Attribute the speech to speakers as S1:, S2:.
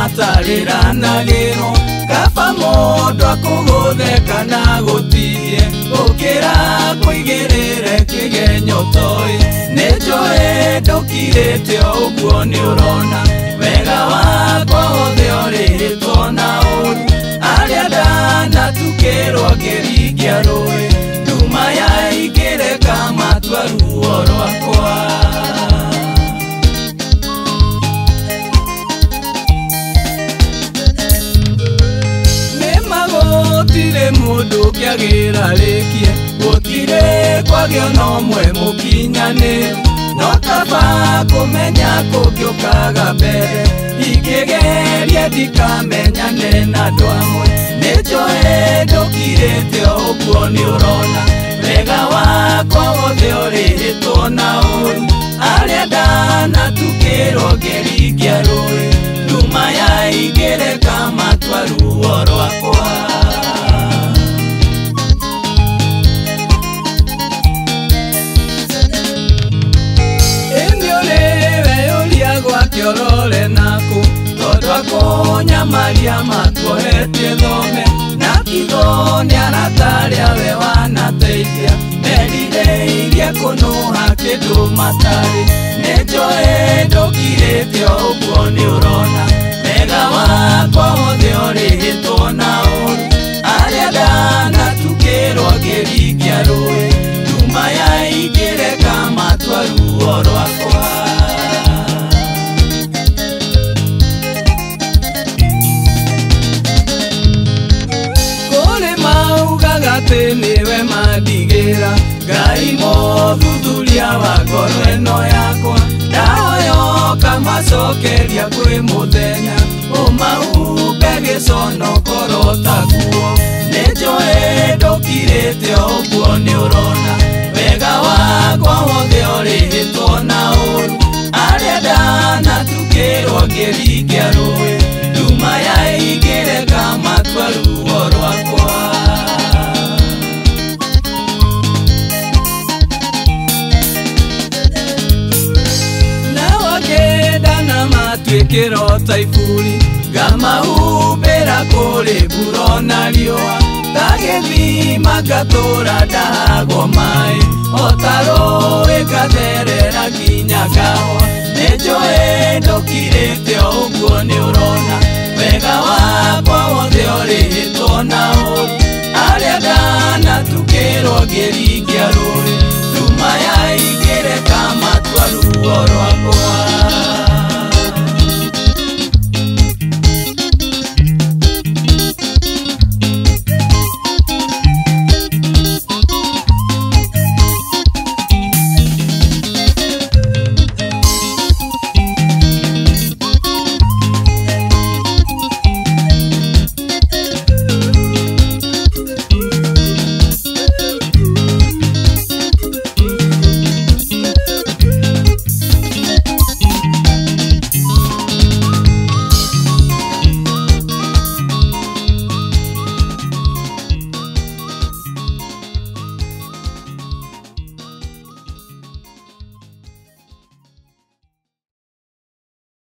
S1: matariranagiru kaba mundu akugutheka na gutirie ukira kuigirire kigenyo toi nijui ndukirite uguo ni urona wega wakwa wothe uritwo na uru aria ndanatukirwo ngirigia rui nduma yaingire kamatua ruo rwakwa gutire mundu kiagira rikie gutire kwagio no mwe mukinyaniru no kaba kumenya kugiukaga mbere ikigeria ndikamenyane na andu amwe nijui ndukirite uguo ni urona wega wakwa wothe uritwo na uru aria ndanatukirwo ngirigia rui nduma yaingire kamatua ruo rwakwa kiorore naku tondwa kunyamaria matuohetie thome na kitho ni arataria we wanateithia merirĩirie kũnũha kĩndũ matarĩ nĩnjũĩ ndũkirĩte ũguo nĩ ũrona wega wakwa wothe ũrĩhĩtwo na ũru arĩa ndanatukĩrwo ngĩringia rũĩ nduma yaingĩre kamatua ruo rwakwa niwe mandigira Ngai mũthuthuria wa ngoro ĩno yakwa ndahoyoka macokeria kwĩ mũthenya ũmahumbe gĩconokoro taguo nĩnjũĩ ndũkirĩte ũguo nĩ ũrona wega wakwa wothe ũrĩhĩtwo na ũru arĩa ndanatukĩrwo ngĩringia rũĩ nduma yaingĩre kamatua ruo rwakwa twĩkĩrota iburi ngamahumbĩra kũrĩ mbura na riũa ngagĩthima ngatũra ndahagwo maĩ o ta rũĩ ngatherera nginya ngahwa nĩnjũĩ ndũkirĩte ũguo nĩ ũrona wega wakwa wothe ũrĩhĩtwo na ũru arĩa ndanatukĩrwo ngĩringia rũĩ